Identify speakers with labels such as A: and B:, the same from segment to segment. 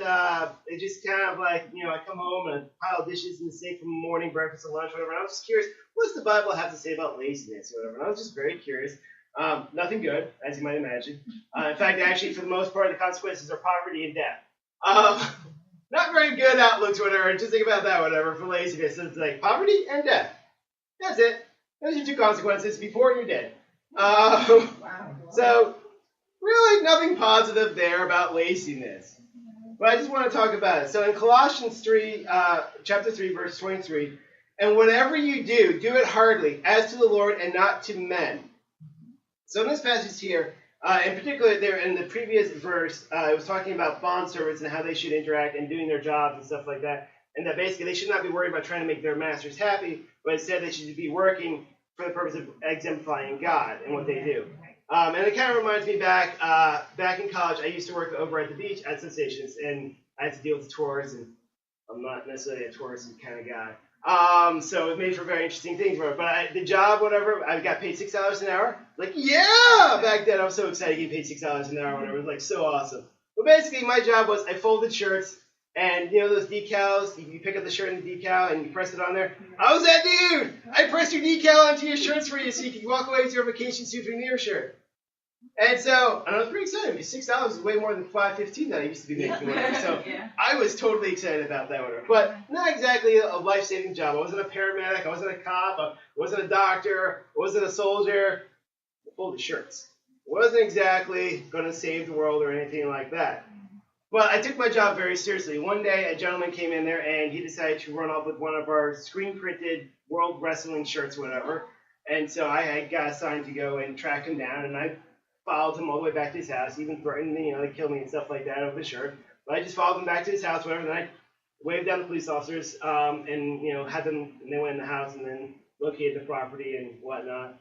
A: it just kind of like, I come home and I pile dishes in the sink from morning, breakfast, and lunch, whatever. And I was just curious, what does the Bible have to say about laziness or whatever? And I was just very curious. Nothing good, as you might imagine. In fact, actually, for the most part, the consequences are poverty and death. Not very good outlooks, whatever. Just think about that, whatever, for laziness. It's like poverty and death. That's it. Those are your two consequences, before you're dead. So, really nothing positive there about laziness. But I just want to talk about it. So in Colossians 3, chapter 3, verse 23, and whatever you do, do it heartily, as to the Lord and not to men. So in this passage here, in particular there in the previous verse, it was talking about bondservants and how they should interact and doing their jobs and stuff like that. And that basically they should not be worried about trying to make their masters happy, but instead they should be working for the purpose of exemplifying God and what they do. And it kind of reminds me back in college, I used to work over at the beach at Sensations, and I had to deal with the tourists, and I'm not necessarily a touristy kind of guy. So it made for very interesting things. But the job, whatever, I got paid $6 an hour. Like, yeah! Back then I was so excited to get paid $6 an hour, whatever. It was like so awesome. But basically my job was I folded shirts, and those decals, you pick up the shirt and the decal and you press it on there. I was that dude! I pressed your decal onto your shirts for you so you could walk away with your vacation suit from your shirt. And I was pretty excited because $6 is way more than $5.15 that I used to be making. So I was totally excited about that, whatever. But not exactly a life-saving job. I wasn't a paramedic. I wasn't a cop. I wasn't a doctor. I wasn't a soldier. I folded shirts. I wasn't exactly going to save the world or anything like that. But I took my job very seriously. One day, a gentleman came in there, and he decided to run off with one of our screen-printed World Wrestling shirts, whatever. And so I got assigned to go and track him down, and I followed him all the way back to his house. He even threatened me, to kill me and stuff like that over the shirt. But I just followed him back to his house, whatever. Then I waved down the police officers, and had them, and they went in the house and then located the property and whatnot.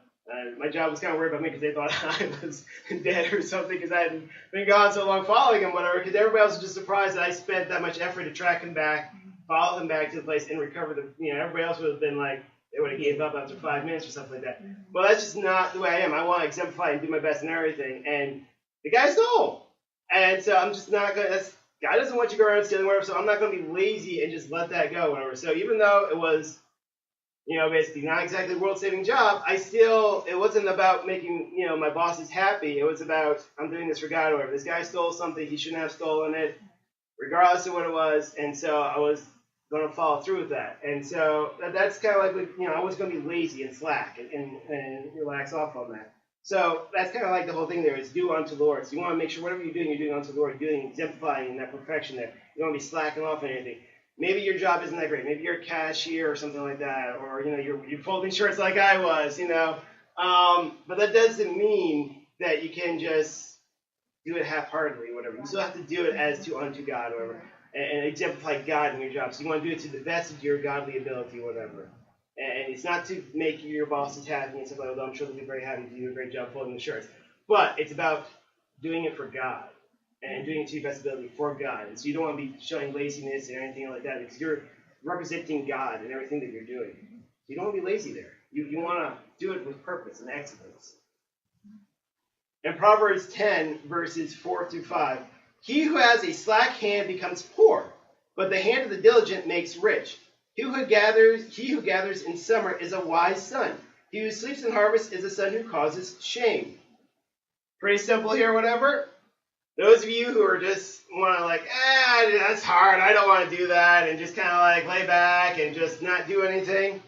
A: My job was kind of worried about me because they thought I was dead or something because I hadn't been gone so long following him, whatever. Because everybody else was just surprised that I spent that much effort to track him back, follow him back to the place, and recover the. Everybody else would have been like, they would have gave up after 5 minutes or something like that. But that's just not the way I am. I want to exemplify and do my best in everything. And the guy stole. And so I'm just not going to, God doesn't want you to go around stealing whatever, so I'm not going to be lazy and just let that go, whatever. So even though it was, basically not exactly a world-saving job, it wasn't about making, my bosses happy. It was about, I'm doing this for God, or whatever. This guy stole something. He shouldn't have stolen it, regardless of what it was. And so I was going to follow through with that. And so that's kind of like, I was going to be lazy and slack and relax off on that. So that's kind of like the whole thing there is do unto the Lord. So you want to make sure whatever you're doing unto the Lord. You're doing exemplifying that perfection there. You don't want to be slacking off on anything. Maybe your job isn't that great. Maybe you're a cashier or something like that. Or, you're folding shirts like I was, But that doesn't mean that you can just do it half-heartedly or whatever. You still have to do it as unto God or whatever. And exemplify God in your job. So you want to do it to the best of your godly ability, whatever. And it's not to make your bosses happy and stuff like that, although I'm sure they'll be very happy to do a great job folding the shirts. But it's about doing it for God and doing it to your best ability for God. And so you don't want to be showing laziness or anything like that because you're representing God in everything that you're doing. You don't want to be lazy there. You want to do it with purpose and excellence. In Proverbs 10, verses 4 through 5, he who has a slack hand becomes poor, but the hand of the diligent makes rich. He who gathers in summer is a wise son. He who sleeps in harvest is a son who causes shame. Pretty simple here, whatever. Those of you who are just want to that's hard, I don't want to do that, and just kind of lay back and just not do anything,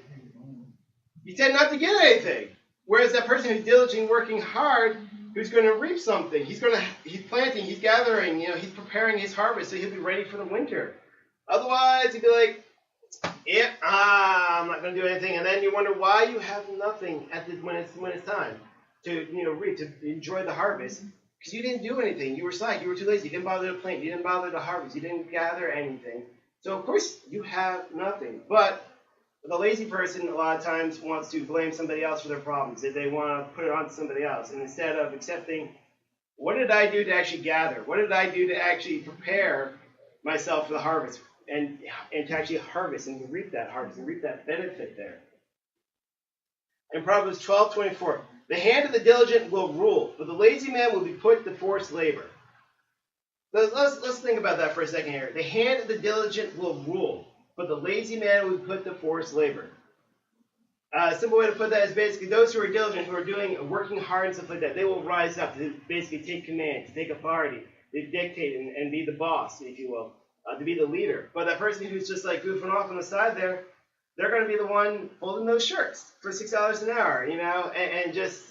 A: you tend not to get anything. Whereas that person who's diligently working hard, who's going to reap something. He's planting, he's gathering, he's preparing his harvest so he'll be ready for the winter. Otherwise, he'd be like, I'm not going to do anything. And then you wonder why you have nothing when it's time to reap, to enjoy the harvest. Because you didn't do anything. You were slack. You were too lazy. You didn't bother to plant. You didn't bother to harvest. You didn't gather anything. So, of course, you have nothing. But the lazy person a lot of times wants to blame somebody else for their problems. They want to put it on to somebody else. And instead of accepting, what did I do to actually gather? What did I do to actually prepare myself for the harvest? And to actually harvest and reap that harvest and reap that benefit there. In Proverbs 12:24, the hand of the diligent will rule, but the lazy man will be put to forced labor. Let's think about that for a second here. The hand of the diligent will rule, but the lazy man will put to forced labor. A simple way to put that is basically those who are diligent, who are working hard and stuff like that, they will rise up to basically take command, to take authority, to dictate and be the boss, if you will, to be the leader. But that person who's just like goofing off on the side there, they're going to be the one folding those shirts for $6 an hour, and just,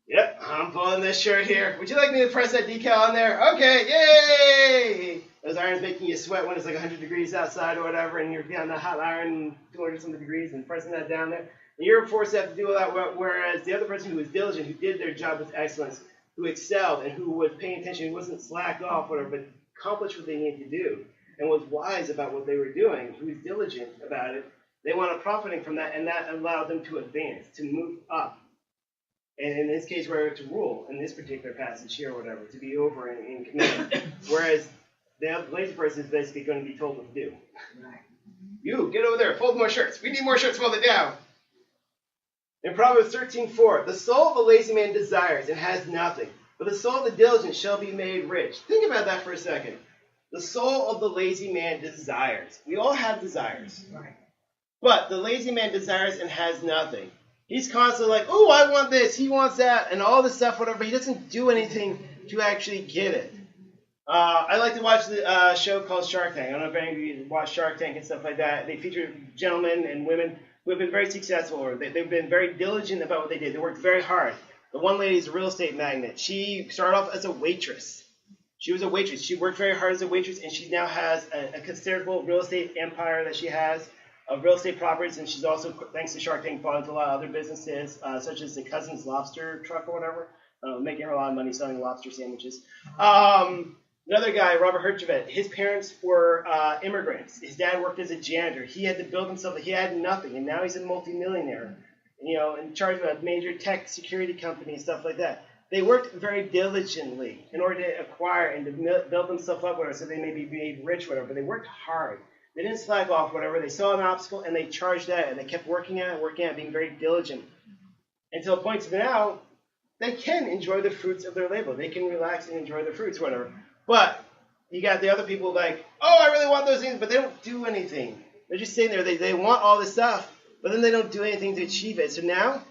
A: yep, I'm pulling this shirt here. Would you like me to press that decal on there? Okay, yay! Those irons making you sweat when it's like 100 degrees outside or whatever, and you're down the hot iron 200-something degrees and pressing that down there. And you're forced to have to do all that, whereas the other person who was diligent, who did their job with excellence, who excelled, and who was paying attention, who wasn't slacked off, whatever, but accomplished what they needed to do, and was wise about what they were doing, who was diligent about it, they wound up profiting from that, and that allowed them to advance, to move up. And in this case, where to rule, in this particular passage here or whatever, to be over in command. Whereas the lazy person is basically going to be told what to do. You, get over there, fold more shirts. We need more shirts folded down. In Proverbs 13:4, the soul of a lazy man desires and has nothing, but the soul of the diligent shall be made rich. Think about that for a second. The soul of the lazy man desires. We all have desires. But the lazy man desires and has nothing. He's constantly like, oh, I want this, he wants that, and all this stuff, whatever. He doesn't do anything to actually get it. I like to watch the show called Shark Tank. I don't know if any of you watch Shark Tank and stuff like that. They feature gentlemen and women who have been very successful, or they've been very diligent about what they did. They worked very hard. The one lady is a real estate magnate. She started off as a waitress. She was a waitress. She worked very hard as a waitress, and she now has a considerable real estate empire that she has of real estate properties, and she's also, thanks to Shark Tank, bought into a lot of other businesses, such as the Cousin's Lobster Truck or whatever, making her a lot of money selling lobster sandwiches. Another guy, Robert Herjavec, his parents were immigrants. His dad worked as a janitor. He had to build himself. He had nothing, and now he's a multimillionaire, in charge of a major tech security company and stuff like that. They worked very diligently in order to acquire and to build themselves up, whatever, so they may be made rich, whatever. But they worked hard. They didn't slack off, whatever. They saw an obstacle, and they charged at it, and they kept working at it, being very diligent. Until a point to now, they can enjoy the fruits of their labor. They can relax and enjoy the fruits, whatever. But you got the other people like, oh, I really want those things, but they don't do anything. They're just sitting there. They want all this stuff, but then they don't do anything to achieve it. So now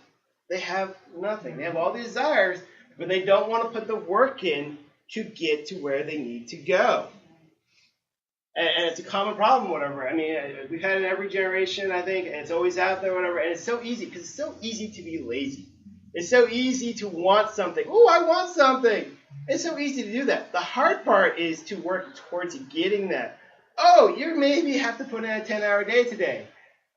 A: they have nothing. They have all the desires, but they don't want to put the work in to get to where they need to go. And it's a common problem, whatever. I mean, we've had it in every generation, I think, and it's always out there, whatever. And it's so easy, because it's so easy to be lazy. It's so easy to want something. Oh, I want something. It's so easy to do that. The hard part is to work towards getting that. Oh, you maybe have to put in a 10-hour day today.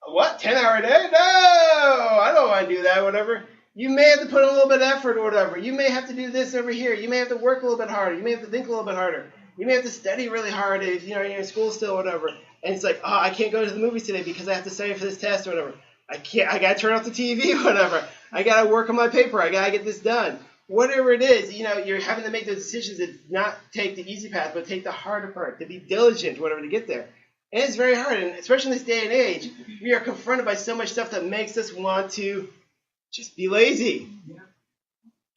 A: What? 10-hour day? No! I don't want to do that, whatever. You may have to put in a little bit of effort or whatever. You may have to do this over here. You may have to work a little bit harder. You may have to think a little bit harder. You may have to study really hard if you're in school still, whatever. And it's like, oh, I can't go to the movies today because I have to study for this test or whatever. I got to turn off the TV, whatever. I got to work on my paper. I got to get this done. Whatever it is, you're having to make those decisions that not take the easy path, but take the harder part, to be diligent, whatever, to get there. And it's very hard, and especially in this day and age, we are confronted by so much stuff that makes us want to just be lazy.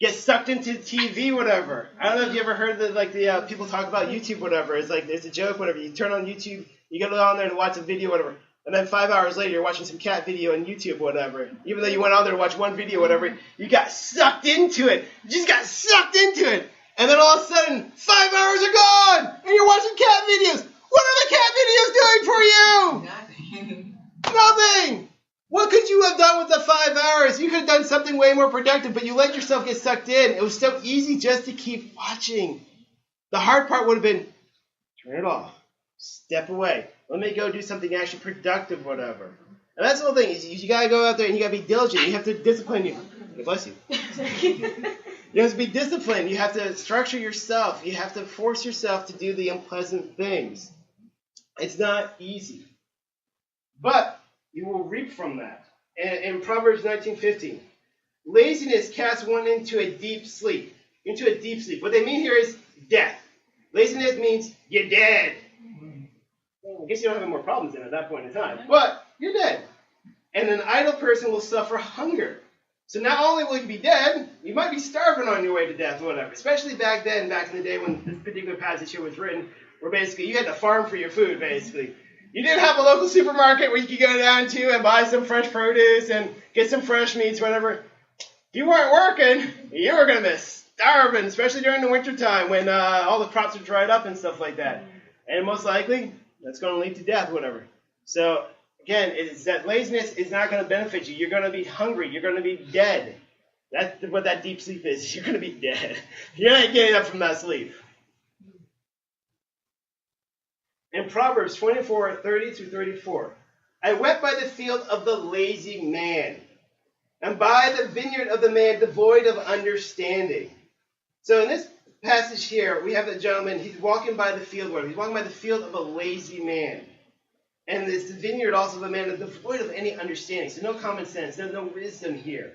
A: Get sucked into TV, whatever. I don't know if you ever heard the people talk about YouTube, whatever. It's like, there's a joke, whatever. You turn on YouTube, you go on there and watch a video, whatever. And then 5 hours later, you're watching some cat video on YouTube, whatever. Even though you went on there to watch one video, whatever, you got sucked into it. You just got sucked into it. And then all of a sudden, 5 hours are gone, and you're watching cat videos. What are the cat videos doing for you?
B: Nothing.
A: Nothing. What could you have done with the 5 hours? You could have done something way more productive, but you let yourself get sucked in. It was so easy just to keep watching. The hard part would have been, turn it off. Step away. Let me go do something actually productive, whatever. And that's the whole thing. Is you got to go out there and you got to be diligent. You have to discipline you. Bless you. You have to be disciplined. You have to structure yourself. You have to force yourself to do the unpleasant things. It's not easy. But you will reap from that. In Proverbs 19:15, laziness casts one into a deep sleep. Into a deep sleep. What they mean here is death. Laziness means you're dead. Well, I guess you don't have any more problems then at that point in time. But you're dead. And an idle person will suffer hunger. So not only will you be dead, you might be starving on your way to death or whatever. Especially back then, back in the day when this particular passage here was written, where basically you had to farm for your food, basically. You didn't have a local supermarket where you could go down to and buy some fresh produce and get some fresh meats, whatever. If you weren't working, you were going to be starving, especially during the wintertime when all the crops are dried up and stuff like that. And most likely, that's going to lead to death or whatever. So, again, it's that laziness is not going to benefit you. You're going to be hungry. You're going to be dead. That's what that deep sleep is. You're going to be dead. You're not getting up from that sleep. In Proverbs 24:30 through 34, I went by the field of the lazy man, and by the vineyard of the man devoid of understanding. So in this passage here, we have a gentleman, he's walking by the field. He's walking by the field of a lazy man. And this vineyard also of a man devoid of any understanding. So no common sense, there's no wisdom here.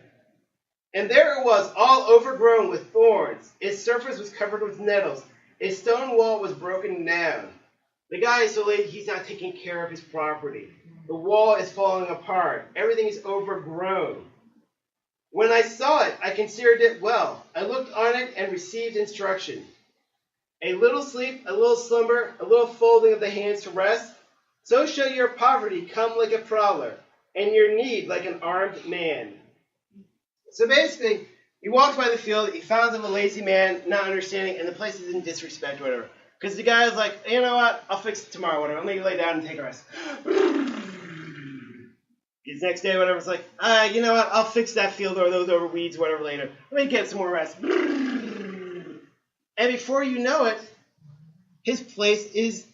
A: And there it was, all overgrown with thorns. Its surface was covered with nettles. Its stone wall was broken down. The guy is so lazy, he's not taking care of his property. The wall is falling apart. Everything is overgrown. When I saw it, I considered it well. I looked on it and received instruction. A little sleep, a little slumber, a little folding of the hands to rest. So shall your poverty come like a prowler, and your need like an armed man. So basically, he walks by the field, he finds him a lazy man, not understanding, and the place is in disrespect or whatever. Because the guy is like, you know what, I'll fix it tomorrow, whatever. Let me lay down and take a rest. His next day, whatever, it's like, you know what, I'll fix that field or those over weeds, whatever, later. Let me get some more rest. And before you know it, his place is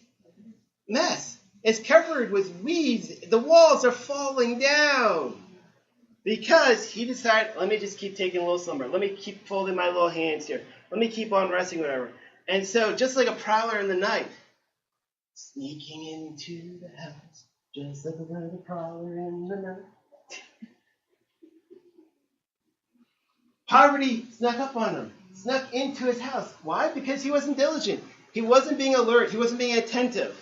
A: mess. It's covered with weeds. The walls are falling down. Because he decided, let me just keep taking a little slumber. Let me keep folding my little hands here. Let me keep on resting, whatever. And so, just like a prowler in the night, sneaking into the house, just like a little prowler in the night. Poverty snuck up on him, snuck into his house. Why? Because he wasn't diligent. He wasn't being alert. He wasn't being attentive.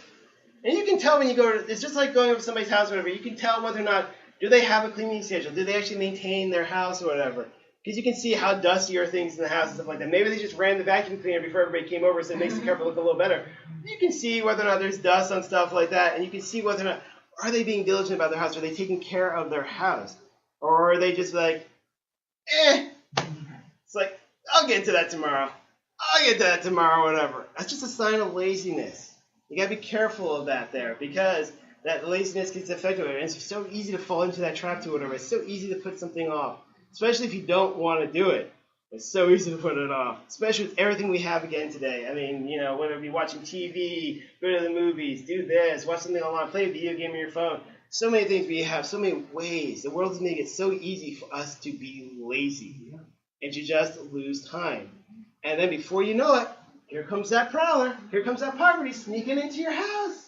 A: And you can tell when you go to, it's just like going over to somebody's house or whatever. You can tell whether or not, do they have a cleaning schedule? Do they actually maintain their house or whatever? Because you can see how dusty are things in the house and stuff like that. Maybe they just ran the vacuum cleaner before everybody came over, so it makes the cover look a little better. You can see whether or not there's dust on stuff like that, and you can see whether or not, are they being diligent about their house? Are they taking care of their house? Or are they just like, It's like, I'll get to that tomorrow. Whatever. That's just a sign of laziness. You got to be careful of that there, because that laziness gets affected. And it's so easy to fall into that trap to whatever. It's so easy to put something off. Especially if you don't want to do it. It's so easy to put it off. Especially with everything we have again today. I mean, you know, whether it be watching TV, go to the movies, do this, watch something online, play a video game on your phone. So many things we have, so many ways. The world's made it so easy for us to be lazy and to just lose time. And then before you know it, here comes that prowler, here comes that poverty sneaking into your house.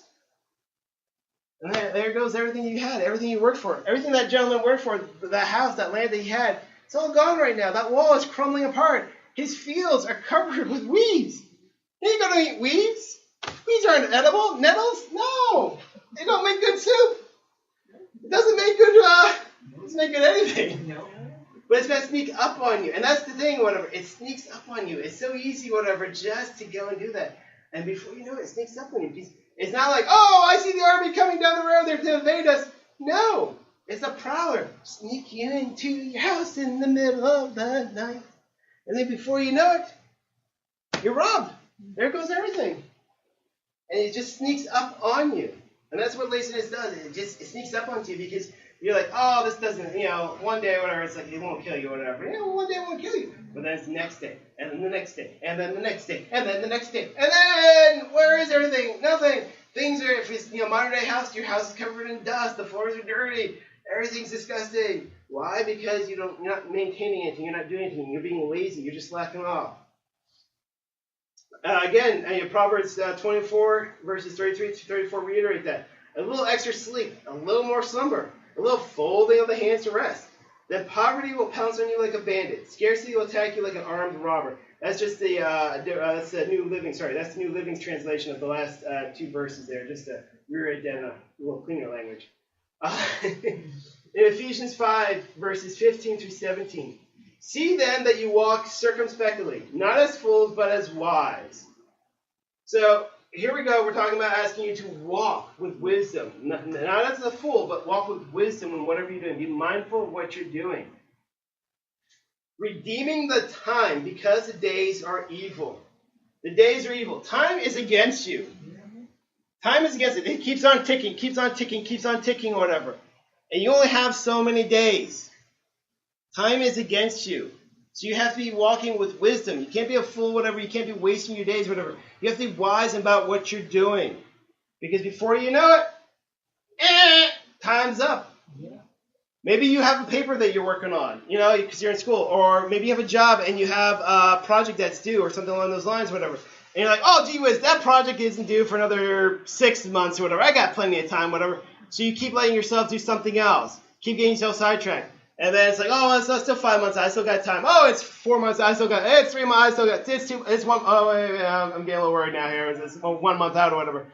A: And there goes everything you had, everything you worked for, everything that gentleman worked for, that house, that land that he had. It's all gone right now. That wall is crumbling apart. His fields are covered with weeds. You ain't going to eat weeds. Weeds aren't edible. Nettles? No. They don't make good soup. It doesn't make good anything. No. But it's going to sneak up on you. And that's the thing, whatever. It sneaks up on you. It's so easy, whatever, just to go and do that. And before you know it, it sneaks up on you. It's not like, oh, I see the army coming down the road. They're to invade us. No. It's a prowler sneaking into your house in the middle of the night. And then before you know it, you're robbed. There goes everything. And it just sneaks up on you. And that's what laziness does. It sneaks up onto you because you're like, oh, this doesn't, one day or whatever, it's like it won't kill you or whatever. One day it won't kill you. But then it's the next day, and then the next day, and then the next day, and then the next day. And then, where is everything? Nothing. Things are, if it's, modern day house, your house is covered in dust, the floors are dirty, everything's disgusting. Why? Because you're not maintaining anything, you're not doing anything, you're being lazy, you're just slacking off. Again, Proverbs 24, verses 33 to 34 reiterate that. A little extra sleep, a little more slumber, a little folding of the hands to rest. Then poverty will pounce on you like a bandit. Scarcity will attack you like an armed robber. That's just that's the New Living. Sorry, that's the New Living's translation of the last two verses there, just to reiterate that in a little cleaner language. In Ephesians 5, verses 15 through 17. See then that you walk circumspectly, not as fools, but as wise. So here we go. We're talking about asking you to walk with wisdom. Not as a fool, but walk with wisdom in whatever you're doing. Be mindful of what you're doing. Redeeming the time because the days are evil. The days are evil. Time is against you. Time is against it. It keeps on ticking, keeps on ticking, keeps on ticking or whatever. And you only have so many days. Time is against you. So you have to be walking with wisdom. You can't be a fool, whatever. You can't be wasting your days, whatever. You have to be wise about what you're doing. Because before you know it, time's up. Maybe you have a paper that you're working on, because you're in school. Or maybe you have a job and you have a project that's due or something along those lines, whatever. And you're like, oh, gee whiz, that project isn't due for another 6 months or whatever. I got plenty of time, whatever. So you keep letting yourself do something else. Keep getting yourself sidetracked. And then it's like, oh, it's still 5 months. I still got time. Oh, it's 4 months. It's 3 months. I still got, it's 1, oh, wait, I'm getting a little worried now here. It's 1 month out or whatever.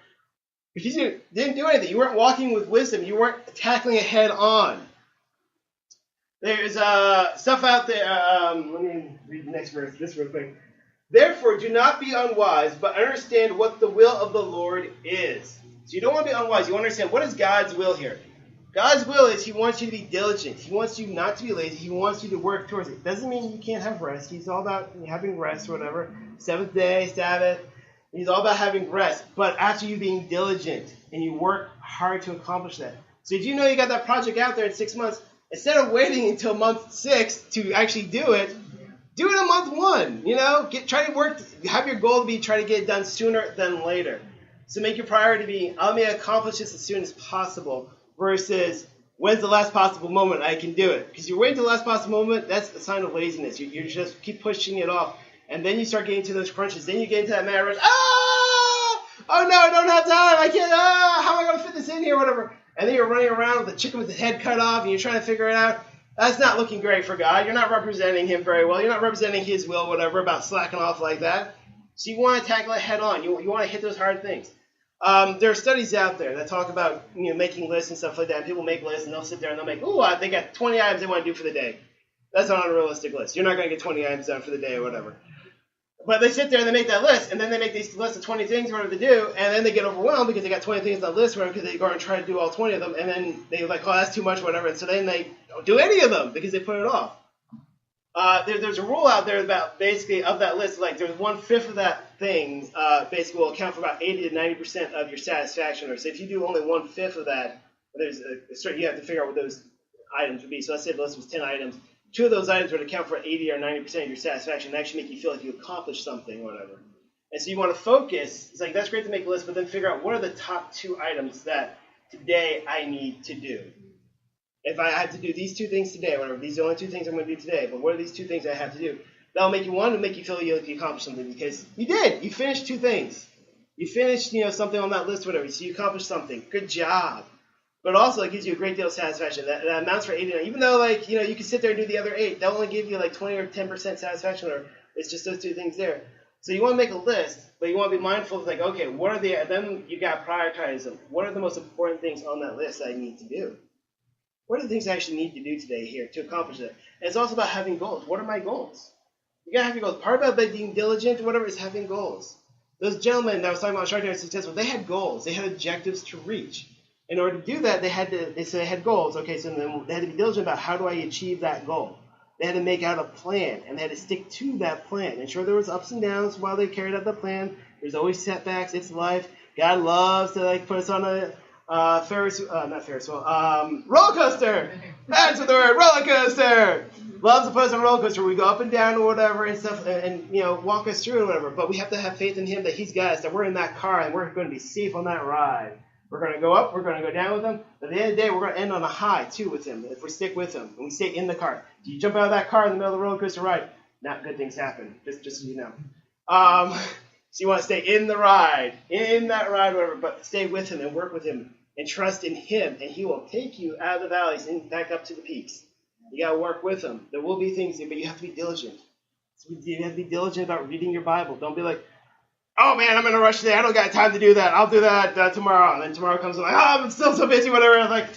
A: Because you didn't do anything. You weren't walking with wisdom. You weren't tackling it head on. There's stuff out there. Let me read the next verse, this real quick. Therefore, do not be unwise, but understand what the will of the Lord is. So you don't want to be unwise. You want to understand what is God's will here. God's will is He wants you to be diligent. He wants you not to be lazy. He wants you to work towards it. Doesn't mean you can't have rest. He's all about having rest or whatever. Seventh day, Sabbath. He's all about having rest. But after you being diligent and you work hard to accomplish that. So if you know you got that project out there in 6 months, instead of waiting until month 6 to actually do it in month 1. Try to work. Have your goal to be try to get it done sooner than later. So make your priority be, I'm going to accomplish this as soon as possible versus when's the last possible moment I can do it. Because you're waiting till the last possible moment, that's a sign of laziness. You just keep pushing it off. And then you start getting to those crunches. Then you get into that mad rush. Oh no, I don't have time. I can't. How am I going to fit this in here, whatever. And then you're running around with the chicken with the head cut off and you're trying to figure it out. That's not looking great for God. You're not representing Him very well. You're not representing His will, whatever, about slacking off like that. So you want to tackle it head on. You want to hit those hard things. There are studies out there that talk about making lists and stuff like that. And people make lists and they'll sit there and they'll make, they got 20 items they want to do for the day. That's not a realistic list. You're not going to get 20 items done for the day or whatever. But they sit there and they make that list, and then they make these lists of 20 things whatever to do, and then they get overwhelmed because they got 20 things on the list because they go and try to do all 20 of them, and then they're like, oh, that's too much, whatever, and so then they don't do any of them because they put it off. There's a rule out there about basically of that list, like there's 1/5 of that thing basically will account for about 80 to 90% of your satisfaction. Or so if you do only 1/5 of that, you have to figure out what those items would be. So let's say the list was 10 items. 2 of those items would account for 80 or 90% of your satisfaction and actually make you feel like you accomplished something or whatever. And so you want to focus. It's like, that's great to make a list, but then figure out what are the top 2 items that today I need to do. If I have to do these 2 things today, or whatever, these are the only 2 things I'm going to do today, but what are these 2 things I have to do? That'll make you, one, to make you feel like you accomplished something because you did. You finished 2 things. You finished, something on that list, whatever. So you accomplished something. Good job. But also, it gives you a great deal of satisfaction. That amounts for 80. Even though, you can sit there and do the other 8, they'll only give you 20 or 10% satisfaction, or it's just those 2 things there. So you want to make a list, but you want to be mindful of, okay, what are then you got to prioritize them. What are the most important things on that list that I need to do? What are the things I actually need to do today here to accomplish it? And it's also about having goals. What are my goals? You got to have your goals. Part about being diligent or whatever is having goals. Those gentlemen that I was talking about, Shark Tank Successful, they had goals. They had objectives to reach. In order to do that, they had goals. Okay, so then they had to be diligent about how do I achieve that goal. They had to make out a plan, and they had to stick to that plan. And sure, there was ups and downs while they carried out the plan. There's always setbacks. It's life. God loves to put us on a roller coaster. That's what the word, roller coaster. Loves to put us on a roller coaster. We go up and down or whatever and stuff, and walk us through or whatever. But we have to have faith in Him that He's got us, that we're in that car, and we're going to be safe on that ride. We're going to go up, we're going to go down with Him. But at the end of the day, we're going to end on a high, too, with Him, if we stick with Him, and we stay in the car. If you jump out of that car in the middle of the roller coaster ride, not good things happen, just so you know. So you want to stay in the ride, whatever, but stay with Him and work with Him and trust in Him, and He will take you out of the valleys and back up to the peaks. You got to work with Him. There will be things, but you have to be diligent. So you have to be diligent about reading your Bible. Don't be like, oh man, I'm in a rush today. I don't got time to do that. I'll do that tomorrow. And then tomorrow comes, I'm like, I'm still so busy, whatever. I'm like,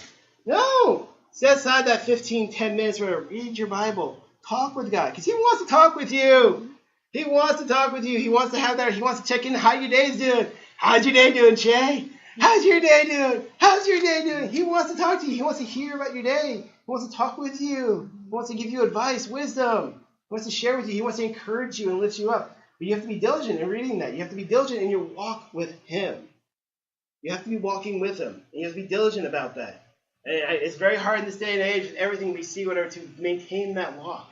A: No. Set aside that 10 minutes where read your Bible. Talk with God. Because he wants to talk with you. He wants to talk with you. He wants to have that. He wants to check in how your day's doing. How's your day doing, Shay? How's your day doing? How's your day doing? He wants to talk to you. He wants to hear about your day. He wants to talk with you. He wants to give you advice, wisdom. He wants to share with you. He wants to encourage you and lift you up. But you have to be diligent in reading that. You have to be diligent in your walk with him. You have to be walking with him. And you have to be diligent about that. And it's very hard in this day and age with everything we see, whatever, to maintain that walk.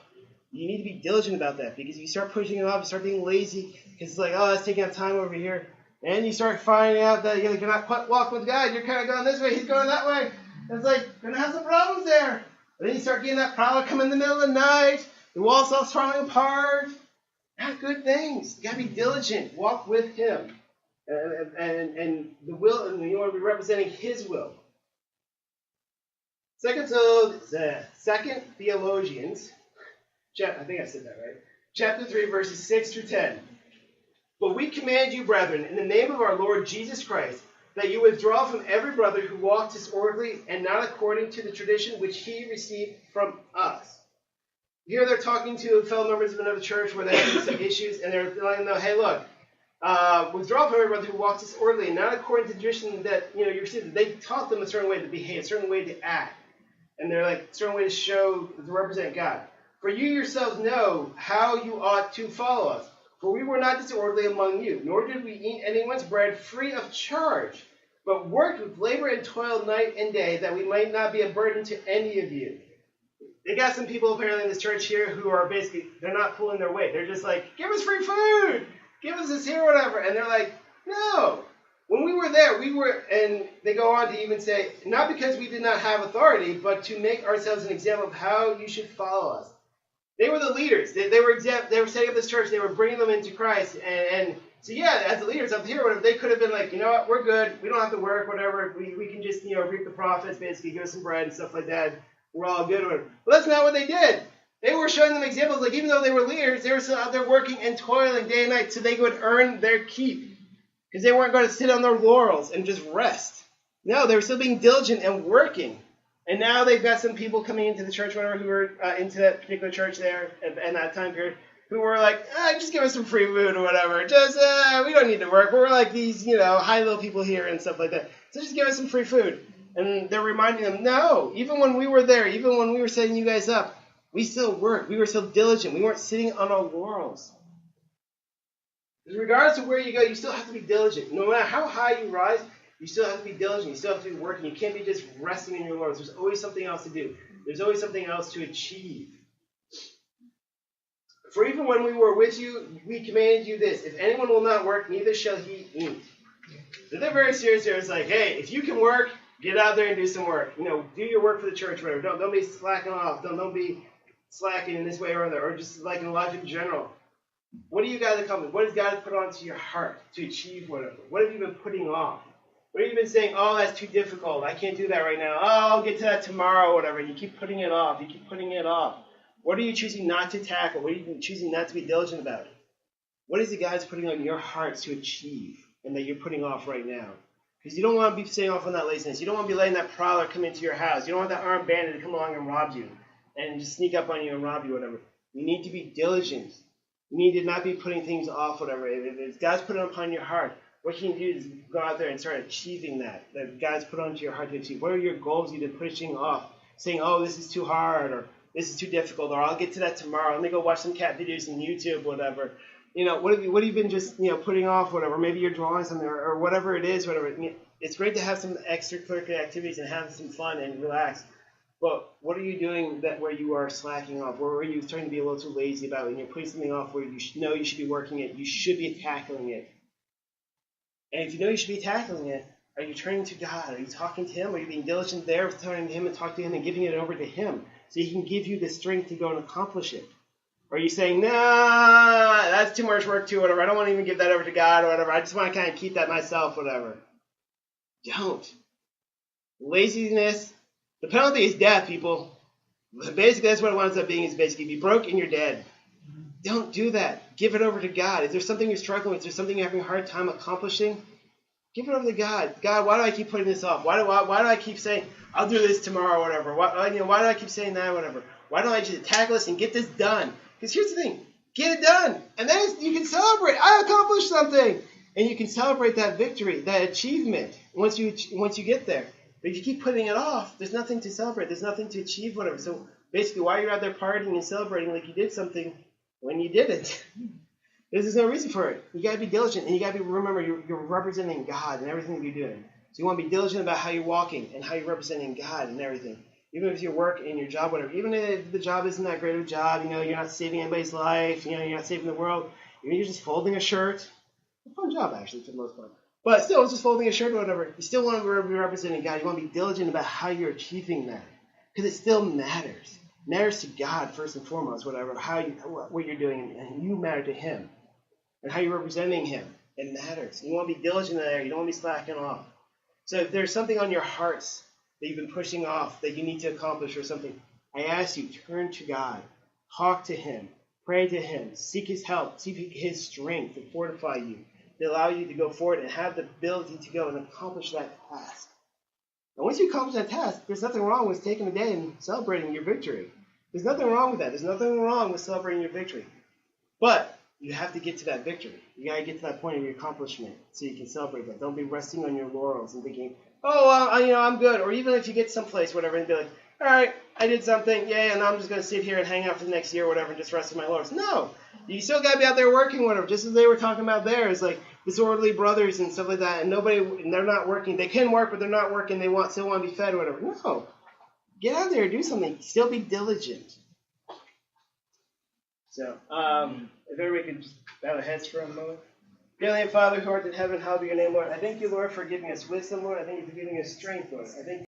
A: You need to be diligent about that, because if you start pushing it off, you start being lazy, because it's like, oh, that's taking up time over here. And you start finding out that you're not walking with God. You're kind of going this way, he's going that way. And it's like, you're going to have some problems there. And then you start getting that prowler come in the middle of the night. The wall starts falling apart. Not good things. You got to be diligent. Walk with him. And the will, and you want to be representing his will. Second Theologians, I think I said that right. Chapter 3, verses 6 through 10. But we command you, brethren, in the name of our Lord Jesus Christ, that you withdraw from every brother who walks disorderly and not according to the tradition which he received from us. Here they're talking to fellow members of another church where they have some issues, and they're letting them know, hey, look, withdraw from every brother who walks disorderly and not according to the tradition that you received. They taught them a certain way to behave, a certain way to act, and they're like a certain way to represent God. For you yourselves know how you ought to follow us. For we were not disorderly among you, nor did we eat anyone's bread free of charge, but worked with labor and toil night and day, that we might not be a burden to any of you. They got some people apparently in this church here who are basically, they're not pulling their weight. They're just like, give us free food, give us this here, whatever. And they're like, no. When we were there, and they go on to even say, not because we did not have authority, but to make ourselves an example of how you should follow us. They were the leaders. They were setting up this church. They were bringing them into Christ. And so, yeah, as the leaders up here, whatever, they could have been like, you know what, we're good. We don't have to work, whatever. We can just, reap the profits, basically, give us some bread and stuff like that. We're all good. Whatever. But that's not what they did. They were showing them examples. Like, even though they were leaders, they were still out there working and toiling day and night so they would earn their keep. Because they weren't going to sit on their laurels and just rest. No, they were still being diligent and working. And now they've got some people coming into the church, whatever, who were into that particular church there at that time period, who were like, just give us some free food or whatever. Just, we don't need to work. We're like these, high-level people here and stuff like that. So just give us some free food. And they're reminding them, no, even when we were there, even when we were setting you guys up, we still worked. We were still diligent. We weren't sitting on our laurels. Regardless of where you go, you still have to be diligent. No matter how high you rise, you still have to be diligent. You still have to be working. You can't be just resting in your laurels. There's always something else to do. There's always something else to achieve. For even when we were with you, we commanded you this: if anyone will not work, neither shall he eat. So they're very serious here. It's like, hey, if you can work, get out there and do some work. Do your work for the church, whatever. Don't be slacking off. Don't be slacking in this way or other, or just like in life in general. What do you guys accomplish? What has God put onto your heart to achieve whatever? What have you been putting off? What have you been saying, oh, that's too difficult. I can't do that right now. Oh, I'll get to that tomorrow, whatever. You keep putting it off. You keep putting it off. What are you choosing not to tackle? What are you choosing not to be diligent about? What is it God's putting on your hearts to achieve and that you're putting off right now? Because you don't want to be staying off on that laziness. You don't want to be letting that prowler come into your house. You don't want that armed bandit to come along and rob you and just sneak up on you and rob you, whatever. You need to be diligent. You need to not be putting things off, whatever. If God's put it upon your heart, what you can do is go out there and start achieving that God's put onto your heart to achieve. What are your goals you've been pushing off? Saying, oh, this is too hard, or this is too difficult, or I'll get to that tomorrow. Let me go watch some cat videos on YouTube, whatever. What have you been just putting off, whatever? Maybe you're drawing something, or whatever it is, whatever. It's great to have some extracurricular activities and have some fun and relax. But what are you doing where you are slacking off? Where are you starting to be a little too lazy about it? And you're putting something off where you know you should be working it. You should be tackling it. And if you know you should be tackling it, are you turning to God? Are you talking to Him? Are you being diligent there with turning to Him and talking to Him and giving it over to Him so He can give you the strength to go and accomplish it? Or are you saying, nah, that's too much work too, whatever. I don't want to even give that over to God or whatever. I just want to kind of keep that myself, whatever. Don't. Laziness, the penalty is death, people. Basically, that's what it winds up being, is basically be broke and you're dead. Don't do that. Give it over to God. Is there something you're struggling with? Is there something you're having a hard time accomplishing? Give it over to God. God, why do I keep putting this off? Why do I keep saying, I'll do this tomorrow or whatever? Why do I keep saying that or whatever? Why don't I just tackle this and get this done? Because here's the thing. Get it done. And then you can celebrate. I accomplished something. And you can celebrate that victory, that achievement, once you get there. But if you keep putting it off, there's nothing to celebrate. There's nothing to achieve, whatever. So basically, why you're out there partying and celebrating like you did something when you didn't? There's no reason for it. You got to be diligent, and you got to remember you're representing God in everything that you're doing. So you want to be diligent about how you're walking and how you're representing God and everything. Even if your work and your job, whatever. Even if the job isn't that great of a job, you're not saving anybody's life, you're not saving the world. You're just folding a shirt. A fun job, actually, for the most part. But still, it's just folding a shirt or whatever. You still want to be representing God. You want to be diligent about how you're achieving that. Because it still matters. It matters to God, first and foremost, whatever, what you're doing, and you matter to Him. And how you're representing Him. It matters. You want to be diligent in there. You don't want to be slacking off. So if there's something on your hearts that you've been pushing off that you need to accomplish or something, I ask you, turn to God. Talk to Him. Pray to Him. Seek His help. Seek His strength to fortify you, to allow you to go forward and have the ability to go and accomplish that task. And once you accomplish that task, there's nothing wrong with taking a day and celebrating your victory. There's nothing wrong with that. There's nothing wrong with celebrating your victory. But you have to get to that victory. You got to get to that point of your accomplishment so you can celebrate that. Don't be resting on your laurels and thinking, I'm good. Or even if you get someplace, whatever, and be like, all right, I did something, yay, and I'm just going to sit here and hang out for the next year or whatever and just rest on my laurels. No. You still got to be out there working, whatever. Just as they were talking about there, it's like disorderly brothers and stuff like that, and they're not working. They can work, but they're not working. They still want to be fed or whatever. No. Get out there and do something. Still be diligent. So, if everybody could just bow their heads for a moment. Dear Heavenly Father, who art in heaven, hallowed be your name, Lord. I thank you, Lord, for giving us wisdom, Lord. I thank you for giving us strength, Lord. I thank